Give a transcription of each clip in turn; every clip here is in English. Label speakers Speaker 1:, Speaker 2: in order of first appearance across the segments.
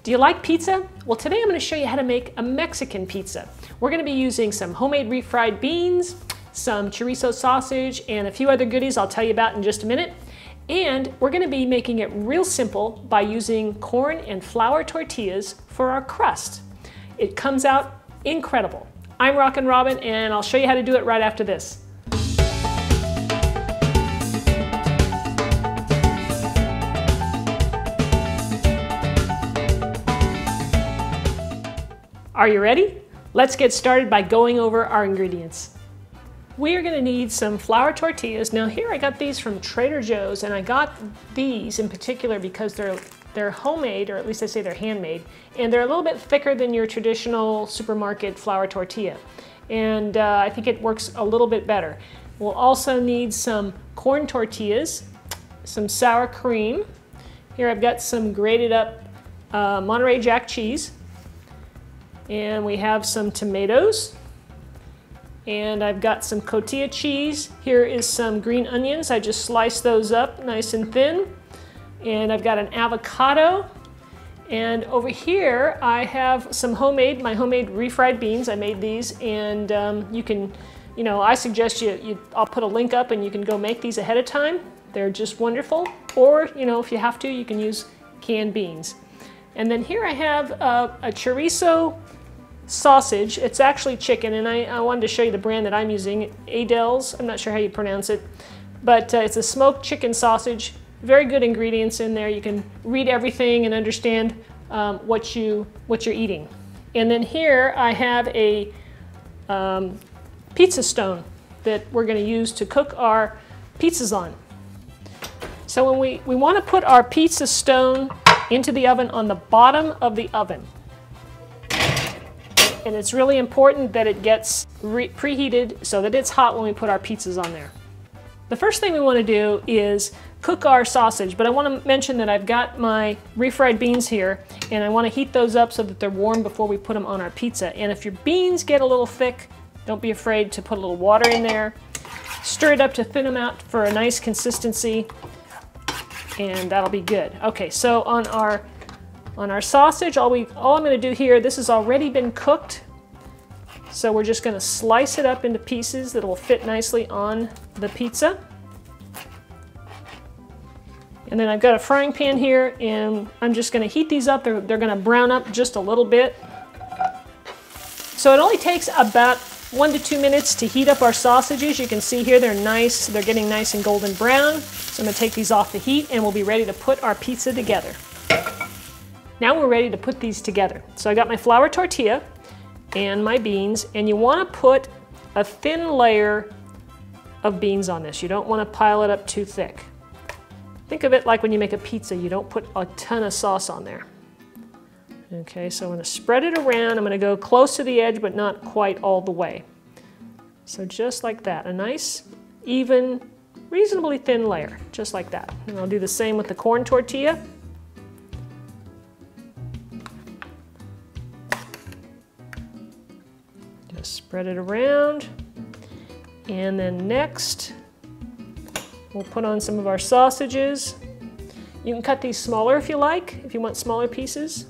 Speaker 1: Do you like pizza? Well, today I'm going to show you how to make a Mexican pizza. We're going to be using some homemade refried beans, some chorizo sausage, and a few other goodies I'll tell you about in just a minute. And we're going to be making it real simple by using corn and flour tortillas for our crust. It comes out incredible. I'm Rockin' Robin, and I'll show you how to do it right after this. Are you ready? Let's get started by going over our ingredients. We are going to need some flour tortillas. Now here I got these from Trader Joe's, and I got these in particular because they're homemade, or at least I say they're handmade, and they're a little bit thicker than your traditional supermarket flour tortilla. And I think it works a little bit better. We'll also need some corn tortillas, some sour cream. Here I've got some grated up Monterey Jack cheese. And we have some tomatoes, and I've got some cotija cheese. Here is some green onions. I just sliced those up nice and thin. And I've got an avocado. And over here I have some my homemade refried beans. I made these, and you can, I suggest I'll put a link up and you can go make these ahead of time. They're just wonderful. Or, if you have to, you can use canned beans. And then here I have a chorizo sausage. It's actually chicken, and I wanted to show you the brand that I'm using, Adel's. I'm not sure how you pronounce it, but it's a smoked chicken sausage. Very good ingredients in there. You can read everything and understand what you're eating. And then here I have a pizza stone that we're going to use to cook our pizzas on. So when we want to put our pizza stone into the oven on the bottom of the oven. And it's really important that it gets preheated so that it's hot when we put our pizzas on there. The first thing we want to do is cook our sausage, but I want to mention that I've got my refried beans here, and I want to heat those up so that they're warm before we put them on our pizza. And if your beans get a little thick, don't be afraid to put a little water in there. Stir it up to thin them out for a nice consistency, and that'll be good. Okay, so on our sausage, all I'm going to do here, this has already been cooked, so we're just going to slice it up into pieces that will fit nicely on the pizza. And then I've got a frying pan here, and I'm just going to heat these up. They're going to brown up just a little bit. So it only takes about 1 to 2 minutes to heat up our sausages. You can see here they're nice. They're getting nice and golden brown. So I'm going to take these off the heat, and we'll be ready to put our pizza together. Now we're ready to put these together. So I got my flour tortilla and my beans, and you want to put a thin layer of beans on this. You don't want to pile it up too thick. Think of it like when you make a pizza, you don't put a ton of sauce on there. Okay, so I'm going to spread it around. I'm going to go close to the edge, but not quite all the way. So just like that, a nice, even, reasonably thin layer, just like that. And I'll do the same with the corn tortilla. Just spread it around. And then next, we'll put on some of our sausages. You can cut these smaller if you like, if you want smaller pieces,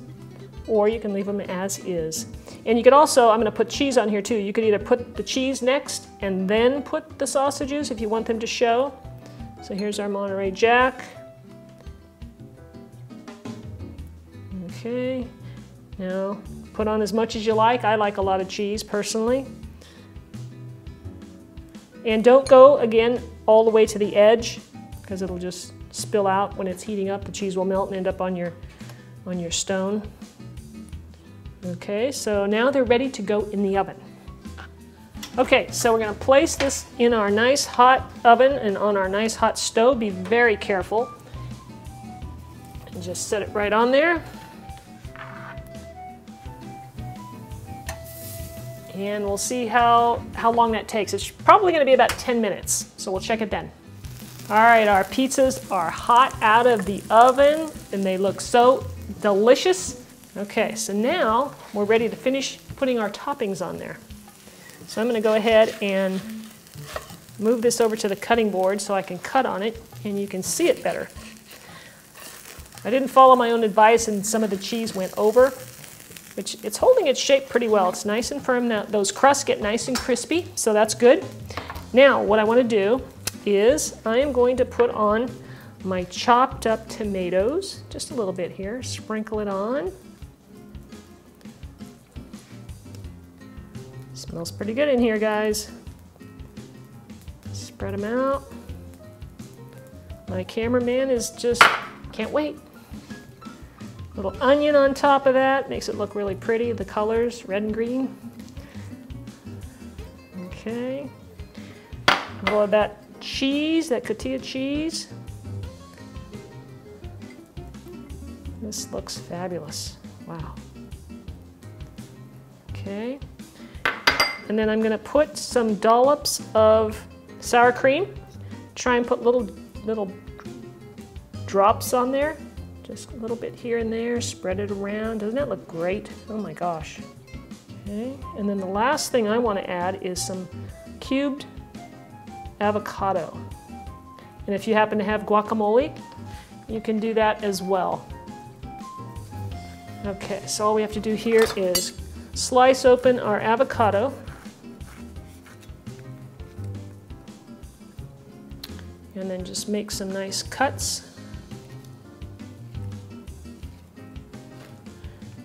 Speaker 1: or you can leave them as is. And you could also, I'm going to put cheese on here too. You could either put the cheese next and then put the sausages if you want them to show. So here's our Monterey Jack. Okay, now put on as much as you like. I like a lot of cheese personally. And don't go, again, all the way to the edge, because it'll just spill out when it's heating up. The cheese will melt and end up on your stone. Okay, so now they're ready to go in the oven. Okay, so we're going to place this in our nice hot oven and on our nice hot stove. Be very careful. And just set it right on there. And we'll see how long that takes. It's probably going to be about 10 minutes, so we'll check it then. All right, our pizzas are hot out of the oven, and they look so delicious. Okay, so now we're ready to finish putting our toppings on there. So I'm going to go ahead and move this over to the cutting board so I can cut on it, and you can see it better. I didn't follow my own advice and some of the cheese went over, which it's holding its shape pretty well. It's nice and firm. Now, those crusts get nice and crispy, so that's good. Now, what I want to do is I am going to put on my chopped up tomatoes, just a little bit here, sprinkle it on. Smells pretty good in here, guys. Spread them out. My cameraman is just, can't wait. Little onion on top of that, makes it look really pretty, the colors, red and green. Okay. A little of that cheese, that tortilla cheese. This looks fabulous. Wow. Okay. And then I'm going to put some dollops of sour cream. Try and put little drops on there. Just a little bit here and there. Spread it around. Doesn't that look great? Oh my gosh. Okay. And then the last thing I want to add is some cubed avocado. And if you happen to have guacamole, you can do that as well. Okay, so all we have to do here is slice open our avocado. And then just make some nice cuts.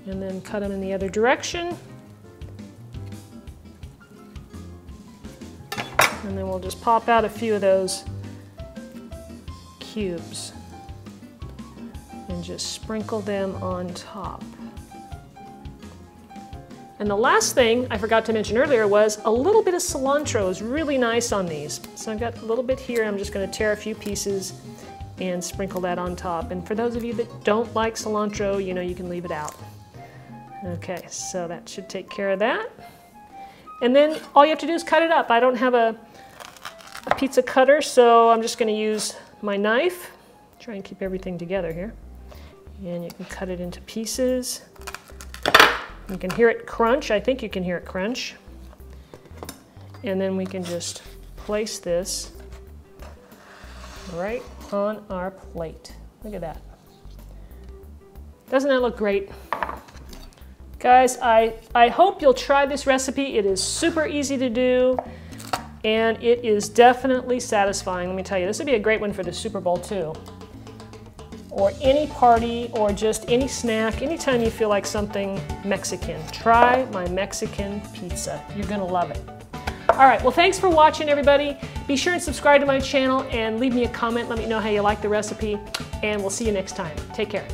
Speaker 1: And then cut them in the other direction. And then we'll just pop out a few of those cubes and just sprinkle them on top. And the last thing I forgot to mention earlier was a little bit of cilantro is really nice on these. So I've got a little bit here. I'm just going to tear a few pieces and sprinkle that on top. And for those of you that don't like cilantro, you know, you can leave it out. Okay, so that should take care of that. And then all you have to do is cut it up. I don't have a pizza cutter, so I'm just going to use my knife. Try and keep everything together here. And you can cut it into pieces. You can hear it crunch. I think you can hear it crunch. And then we can just place this right on our plate. Look at that. Doesn't that look great? Guys, I hope you'll try this recipe. It is super easy to do, and it is definitely satisfying. Let me tell you, this would be a great one for the Super Bowl too. Or any party, or just any snack, anytime you feel like something Mexican. Try my Mexican pizza. You're gonna love it. All right, well, thanks for watching, everybody. Be sure and subscribe to my channel and leave me a comment. Let me know how you like the recipe, and we'll see you next time. Take care.